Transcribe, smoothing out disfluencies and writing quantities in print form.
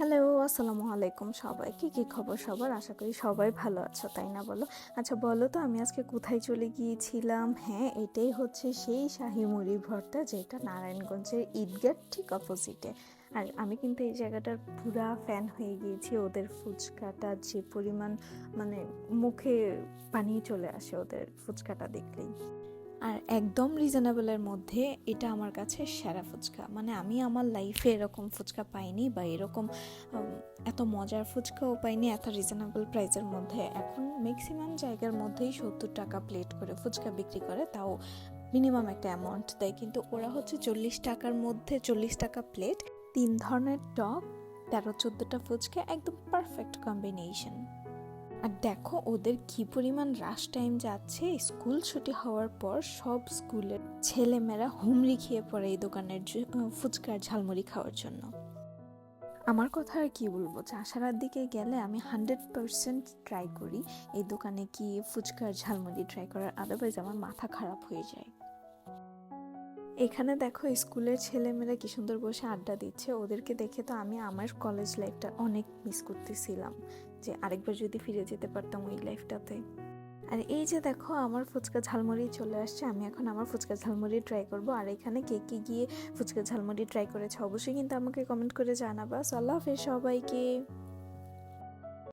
Hello, আসসালামু আলাইকুম সবাইকে। কি খবর সবার? আশা করি সবাই ভালো আছো, তাই না বলো? আচ্ছা বলো তো আমি আজকে কোথায় চলে গিয়েছিলাম? হ্যাঁ, এটাই হচ্ছে সেই শাহী মুড়ি ভর্তা যেটা নারায়ণগঞ্জের ঈদগাহর ঠিক অপোজিটে। আর আমি কিন্তু এই জায়গাটার পুরা ফ্যান হয়ে গিয়েছি। ওদের ফুচকাটা যে পরিমাণ মানে মুখে পানি চলে আসে ওদের ফুচকাটা দেখলেই। আর একদম রিজনেবলের মধ্যে এটা আমার কাছে সেরা ফুচকা। মানে আমি আমার লাইফে এরকম ফুচকা পাইনি বা এরকম এত মজার ফুচকাও পাইনি এত রিজনেবল প্রাইসের মধ্যে। এখন ম্যাক্সিমাম জায়গার মধ্যেই 70 টাকা প্লেট করে ফুচকা বিক্রি করে, তাও মিনিমাম একটা অ্যামাউন্ট দেয়, কিন্তু ওরা হচ্ছে 40 টাকার মধ্যে 40 টাকা প্লেট, 3 ধরনের টক, 13-14টা ফুচকা, একদম পারফেক্ট কম্বিনেশন। আর দেখো ওদের কি পরিমাণ রাশ টাইম যাচ্ছে। স্কুল ছুটি হওয়ার পর সব স্কুলের ছেলেমেয়েরা হুমড়ি খেয়ে পড়ে এই দোকানের ফুচকার ঝালমুড়ি খাওয়ার জন্য। আমার কথা আর কি বলবো, চাষারার দিকে গেলে আমি 100% ট্রাই করি এই দোকানে গিয়ে ফুচকার ঝালমুড়ি ট্রাই করার, আদারওয়াইজ আমার মাথা খারাপ হয়ে যায়। এখানে দেখো স্কুলের ছেলেমেয়েরা কি সুন্দর বসে আড্ডা দিচ্ছে। ওদেরকে দেখে তো আমি আমার কলেজ লাইফটা অনেক মিস করতেছিলাম, যে আরেকবার যদি ফিরে যেতে পারতাম ওই লাইফটাতে। আর এই যে দেখো আমার ফুচকা ঝালমুড়ি চলে আসছে, আমি এখন আমার ফুচকা ঝালমুড়ি ট্রাই করব। আর এখানে কে কে গিয়ে ফুচকা ঝালমুড়ি ট্রাই করেছে অবশ্যই কিন্তু আমাকে কমেন্ট করে জানাবা। সো আল্লাহ হাফেজ সবাইকে।